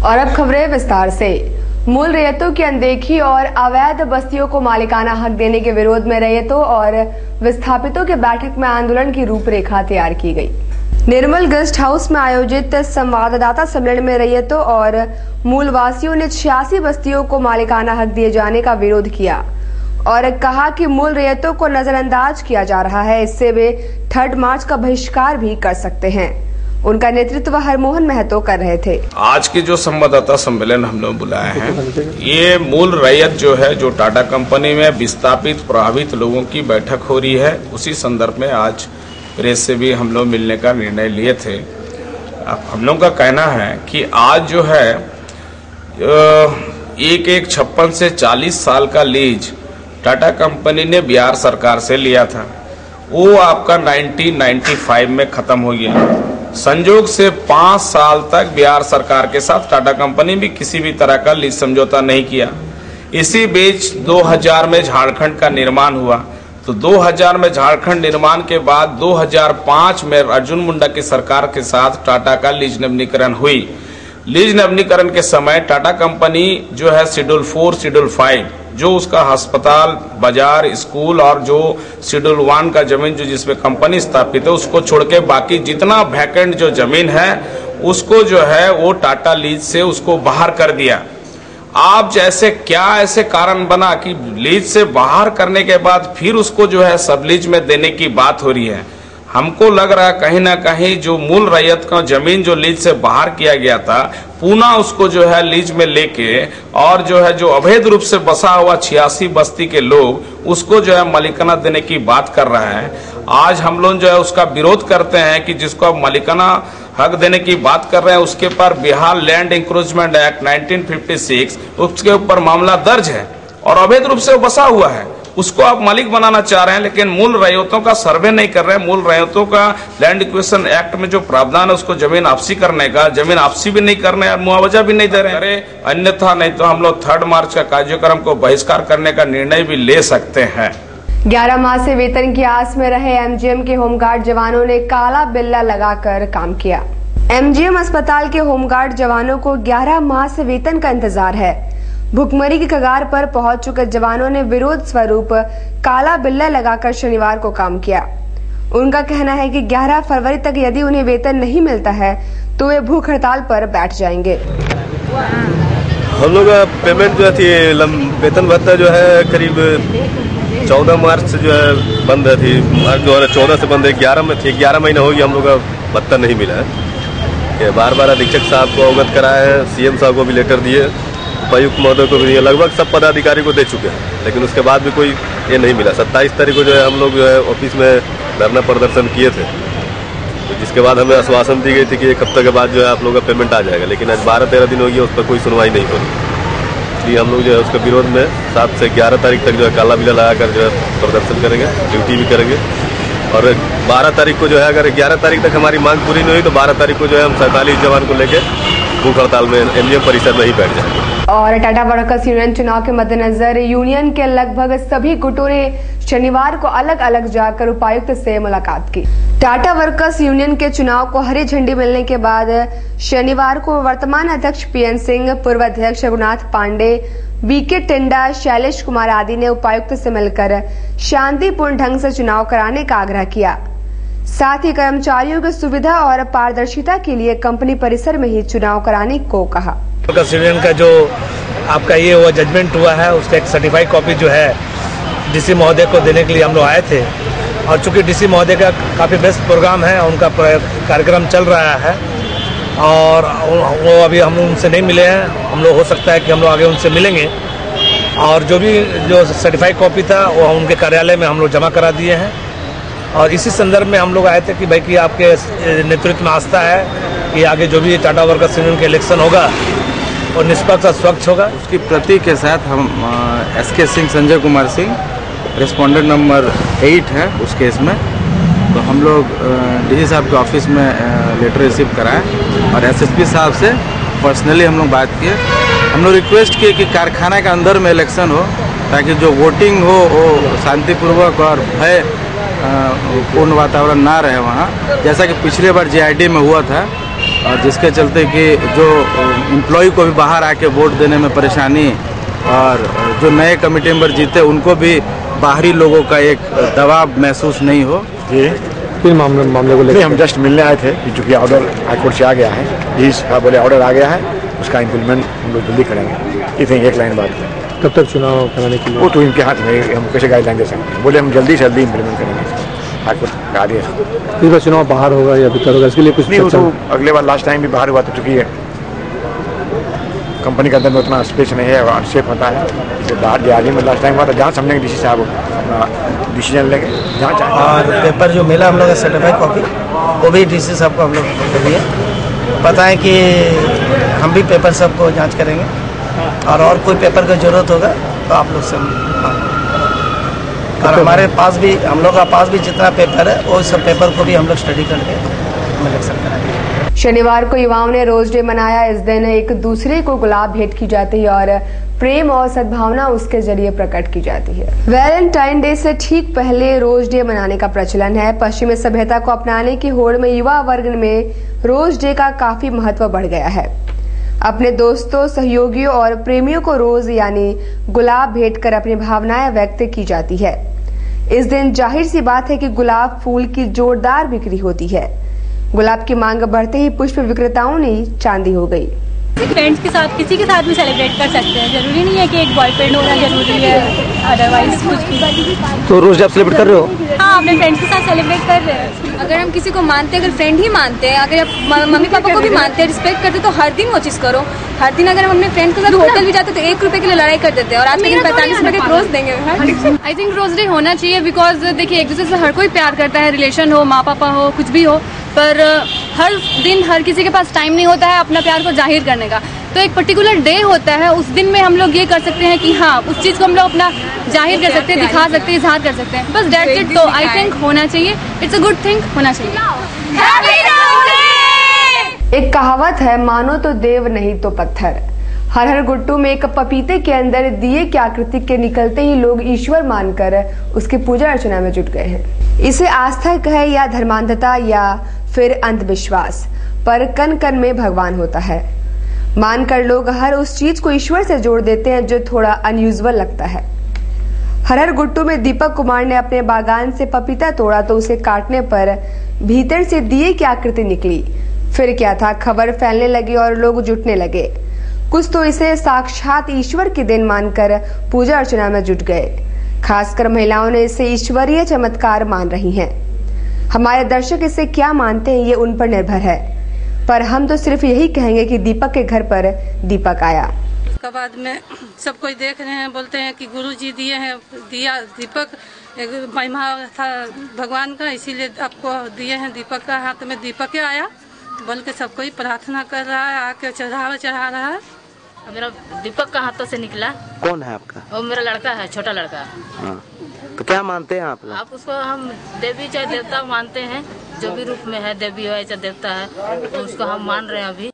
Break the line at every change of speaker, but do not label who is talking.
और अब खबरें विस्तार से। मूल रैयतों की अनदेखी और अवैध बस्तियों को मालिकाना हक देने के विरोध में रैयतों और विस्थापितों के बैठक में आंदोलन की रूपरेखा तैयार की गई। निर्मल गेस्ट हाउस में आयोजित संवाददाता सम्मेलन में रैयतों और मूलवासियों ने 86 बस्तियों को मालिकाना हक दिए जाने का विरोध किया और कहा कि मूल रैयतों को नजरअंदाज किया जा रहा है, इससे वे 3 मार्च का बहिष्कार भी कर सकते हैं। उनका नेतृत्व हरमोहन महतो कर रहे थे।
आज के जो संवाददाता सम्मेलन हम लोग बुलाए हैं, ये मूल रैयत जो है, जो टाटा कंपनी में विस्थापित प्रभावित लोगों की बैठक हो रही है, उसी संदर्भ में आज प्रेस से भी हम लोग मिलने का निर्णय लिए थे। हम लोग का कहना है कि आज जो है एक 56 से 40 साल का लीज टाटा कंपनी ने बिहार सरकार से लिया था, वो आपका 1995 में खत्म हो गया। संजोग से 5 साल तक बिहार सरकार के साथ टाटा कंपनी भी किसी भी तरह का लीज समझौता नहीं किया। इसी बीच 2000 में झारखंड का निर्माण हुआ, तो 2000 में झारखंड निर्माण के बाद 2005 में अर्जुन मुंडा की सरकार के साथ टाटा का लीज नवीनीकरण हुई। लीज नवीनीकरण के समय टाटा कंपनी जो है शेड्यूल 4, शेड्यूल 5, जो उसका अस्पताल, बाजार, स्कूल और जो शेड्यूल 1 का जमीन जो जिसमें कंपनी स्थापित है, उसको छोड़ के बाकी जितना वैकेंट जो जमीन है उसको जो है वो टाटा लीज से उसको बाहर कर दिया। आप जैसे क्या ऐसे कारण बना कि लीज से बाहर करने के बाद फिर उसको जो है सब लीज में देने की बात हो रही है। हमको लग रहा है कहीं ना कहीं जो मूल रैयत का जमीन जो लीज से बाहर किया गया था, पुनः उसको जो है लीज में लेके और जो है जो अवैध रूप से बसा हुआ 86 बस्ती के लोग उसको जो है मालिकाना देने की बात कर रहा है। आज हम लोग जो है उसका विरोध करते हैं कि जिसको आप मालिकाना हक देने की बात कर रहे हैं, उसके पर बिहार लैंड इंक्रोचमेंट एक्ट 1956 उसके ऊपर मामला दर्ज है और अवैध रूप से वो बसा हुआ है, उसको आप मालिक बनाना चाह रहे हैं, लेकिन मूल रैयतों का सर्वे नहीं कर रहे हैं। मूल रैयतों का लैंड एक्विजिशन एक्ट में जो प्रावधान है उसको जमीन आपसी करने का, जमीन आपसी भी नहीं करने और मुआवजा भी नहीं दे रहे हैं। अरे अन्यथा नहीं तो हम लोग 3 मार्च का कार्यक्रम को बहिष्कार करने का निर्णय भी ले सकते हैं।
11 माह से वेतन की आस में रहे एमजीएम के होमगार्ड जवानों ने काला बिल्ला लगाकर काम किया। एमजीएम अस्पताल के होमगार्ड जवानों को 11 माह से वेतन का इंतजार है। भुखमरी की कगार पर पहुंच चुके जवानों ने विरोध स्वरूप काला बिल्ला लगाकर शनिवार को काम किया। उनका कहना है कि 11 फरवरी तक यदि उन्हें वेतन नहीं मिलता है तो वे भूख हड़ताल पर बैठ जाएंगे।
हम लोग का पेमेंट जो थी, वेतन भत्ता जो है करीब 14 मार्च से जो है बंद थी। मार्च 2014 से बंद है, 11 में थी, 11 महीना हो गया हम लोग का भत्ता नहीं मिला है। बार अधीक्षक साहब को अवगत कराए हैं, सीएम साहब को भी लेटर दिए, उपायुक्त महोदय को भी दिए, लगभग सब पदाधिकारी को दे चुके हैं, लेकिन उसके बाद भी कोई ये नहीं मिला। 27 तारीख को जो है हम लोग जो है ऑफिस में धरना प्रदर्शन किए थे, तो जिसके बाद हमें आश्वासन दी गई थी कि 1 हफ्ते के बाद जो है आप लोगों का पेमेंट आ जाएगा, लेकिन आज 12-13 दिन हो गया, उस पर कोई सुनवाई नहीं हो रही। इसलिए हम लोग जो है उसके विरोध में 7 से 11 तारीख तक जो है काला बिल्ला लगाकर जो है प्रदर्शन करेंगे, ड्यूटी भी करेंगे। और 12 तारीख को जो है अगर 11 तारीख तक हमारी मांग पूरी नहीं हुई तो 12 तारीख को जो है हम 47 जवान को लेकर भूख हड़ताल में एमजीएम परिसर में ही बैठ जाएंगे।
और टाटा वर्कर्स यूनियन चुनाव के मद्देनजर यूनियन के लगभग सभी गुटों ने शनिवार को अलग अलग जाकर उपायुक्त से मुलाकात की। टाटा वर्कर्स यूनियन के चुनाव को हरी झंडी मिलने के बाद शनिवार को वर्तमान अध्यक्ष पीएन सिंह, पूर्व अध्यक्ष रघुनाथ पांडे, वीके टिंडा, शैलेश कुमार आदि ने उपायुक्त से मिलकर शांतिपूर्ण ढंग से चुनाव कराने का आग्रह किया। साथ ही कर्मचारियों की सुविधा और पारदर्शिता के लिए कंपनी परिसर में ही चुनाव कराने को कहा।
वर्कर्स यूनियन का जो आपका ये हुआ जजमेंट हुआ है, उसका एक सर्टिफाइड कॉपी जो है डीसी महोदय को देने के लिए हम लोग आए थे। और चूंकि डीसी महोदय का काफ़ी बेस्ट प्रोग्राम है, उनका कार्यक्रम चल रहा है और वो अभी हम उनसे नहीं मिले हैं। हम लोग हो सकता है कि हम लोग आगे उनसे मिलेंगे और जो सर्टिफाइड कॉपी था वो उनके कार्यालय में हम लोग जमा करा दिए हैं। और इसी संदर्भ में हम लोग आए थे कि भाई कि आपके नेतृत्व में आस्था है कि आगे जो भी टाटा वर्कर्स यूनियन का इलेक्शन होगा और निष्पक्ष और स्वच्छ होगा।
उसकी प्रति के साथ हम SK Singh, Sanjay Kumar Singh, respondent number 8 है उस केस में, तो हम लोग डीसी साहब के ऑफिस में लेटर रिसीव कराएं और एसएसपी साहब से पर्सनली हम लोग बात किए। हम लोग रिक्वेस्ट किए कि कारखाना के अंदर में इलेक्शन हो ताकि जो वोटिंग हो वो शांतिपूर्वक और भय पूर्ण वातावरण ना रहे वहाँ, जैसा कि पिछले बार जेआईडी में हुआ था। और जिसके चलते कि जो एम्प्लॉय को भी बाहर आके वोट देने में परेशानी, और जो नए कमेटी मेंबर जीते उनको भी बाहरी लोगों का एक दबाव महसूस नहीं हो।
जी
किन मामले को लेकर?
हम जस्ट मिलने आए थे कि चूँकि ऑर्डर हाईकोर्ट से आ गया है, प्लीज बोले ऑर्डर आ गया है, उसका इम्प्लीमेंट हम लोग जल्दी करेंगे। इतनी एक लाइन बात है।
कब तक चुनाव कराने के लिए?
वो तो इनके हाथ में, हम कैसे गाइडलाइन दे सकते हैं। बोले हम जल्दी से जल्दी इम्प्लीमेंट करेंगे, हाईकोर्ट का आदेश।
इस बार चुनाव बाहर होगा या भीतर होगा, इसके लिए कुछ
नहीं? वो तो अगले बार लास्ट टाइम भी बाहर हुआ था, चूँकि कंपनी के अंदर में उतना स्पेस नहीं है, अनसेफ होता है, जो बाहर दिहाड़ी में लास्ट टाइम हुआ था, जहाँ समझेंगे डीसी साहब अपना डिसीजन लेंगे जहाँ चाहें।
और पेपर जो मिला हम लोग का सर्टिफाइड कॉपी, वो भी डीसी साहब को हम लोग दे दिए। पता है कि हम भी पेपर सबको जांच करेंगे, और कोई पेपर की जरूरत होगा तो आप लोग से और हमारे पास भी, हम लोग का पास भी जितना पेपर है वो सब पेपर को भी हम लोग स्टडी करके हम इलेक्शन कराएंगे।
शनिवार को युवाओं ने रोज डे मनाया। इस दिन एक दूसरे को गुलाब भेंट की जाती है और प्रेम और सद्भावना उसके जरिए प्रकट की जाती है। वैलेंटाइन डे से ठीक पहले रोज डे मनाने का प्रचलन है। पश्चिमी सभ्यता को अपनाने की होड़ में युवा वर्ग में रोज डे का काफी महत्व बढ़ गया है। अपने दोस्तों, सहयोगियों और प्रेमियों को रोज यानी गुलाब भेंट कर अपनी भावनाएं व्यक्त की जाती है। इस दिन जाहिर सी बात है कि गुलाब फूल की जोरदार बिक्री होती है। गुलाब की मांग बढ़ते ही पुष्प विक्रेताओं ने चांदी हो गई।
फ्रेंड्स के साथ, किसी के साथ भी सेलिब्रेट कर सकते हैं, जरूरी नहीं है कि एक बॉयफ्रेंड होना जरूरी है, अदरवाइज कुछ भी।
तो रोज आप सेलिब्रेट कर रहे हो?
हाँ, अपने फ्रेंड्स के साथ सेलिब्रेट कर रहे हैं।
अगर हम किसी को मानते हैं, अगर फ्रेंड ही मानते हैं, अगर आप मम्मी पापा को भी मानते हैं, रिस्पेक्ट करते, तो हर दिन वो चीज करो। हर दिन अगर हम अपने फ्रेंड के साथ होटल भी जाते तो 1 रुपए के लिए लड़ाई कर देते हैं, और आज के दिन 45 रुपए के रोज देंगे।
आई थिंक रोज डे होना चाहिए, बिकॉज देखिए एक दूसरे से हर कोई प्यार करता है, रिलेशन हो, माँ पापा हो, कुछ भी हो, पर हर दिन हर किसी के पास टाइम नहीं होता है अपना प्यार को जाहिर करने का। तो एक पर्टिकुलर डे होता है, उस दिन में हम लोग ये कर सकते हैं कि हाँ, उस चीज को हम लोग अपना जाहिर कर सकते हैं, दिखा सकते हैं, इजहार कर सकते हैं। बस दैट्स इट। तो आई थिंक होना चाहिए, इट्स अ गुड थिंग, होना चाहिए।
एक कहावत है, मानो तो देव नहीं तो पत्थर। हर हर गुट्टू में एक पपीते के अंदर दिए की आकृति के निकलते ही लोग ईश्वर मानकर उसकी पूजा अर्चना में जुट गए हैं। इसे आस्था कहे या धर्मांधता या फिर अंधविश्वास, पर कण कण में भगवान होता है। मानकर लोग हर उस चीज को ईश्वर से जोड़ देते हैं जो थोड़ा अनयूजुअल लगता है। हर हर गुट्टू में दीपक कुमार ने अपने बागान से पपीता तोड़ा तो उसे काटने पर भीतर से दिए की आकृति निकली। फिर क्या था, खबर फैलने लगी और लोग जुटने लगे। कुछ तो इसे साक्षात ईश्वर की देन मानकर पूजा अर्चना में जुट गए। खासकर महिलाओं ने इसे ईश्वरीय चमत्कार मान रही हैं। हमारे दर्शक इसे क्या मानते हैं ये उन पर निर्भर है, पर हम तो सिर्फ यही कहेंगे कि दीपक के घर पर दीपक आया।
उसके बाद में सब कोई देख रहे हैं, बोलते हैं कि गुरुजी दिए हैं दिया दीपक, एक महिमा था भगवान का, इसीलिए आपको दिए हैं दीपक का। हाथ में दीपक आया बोल के सब कोई प्रार्थना कर रहा है, आके चढ़ा रहा है।
मेरा दीपक का हाथों से निकला।
कौन है आपका?
वो मेरा लड़का है, छोटा लड़का।
हाँ। तो क्या मानते हैं आप लोग?
आप उसको हम देवी चाहे देवता मानते हैं, जो भी रूप में है, देवी हो या देवता है, तो उसको हम मान रहे हैं अभी।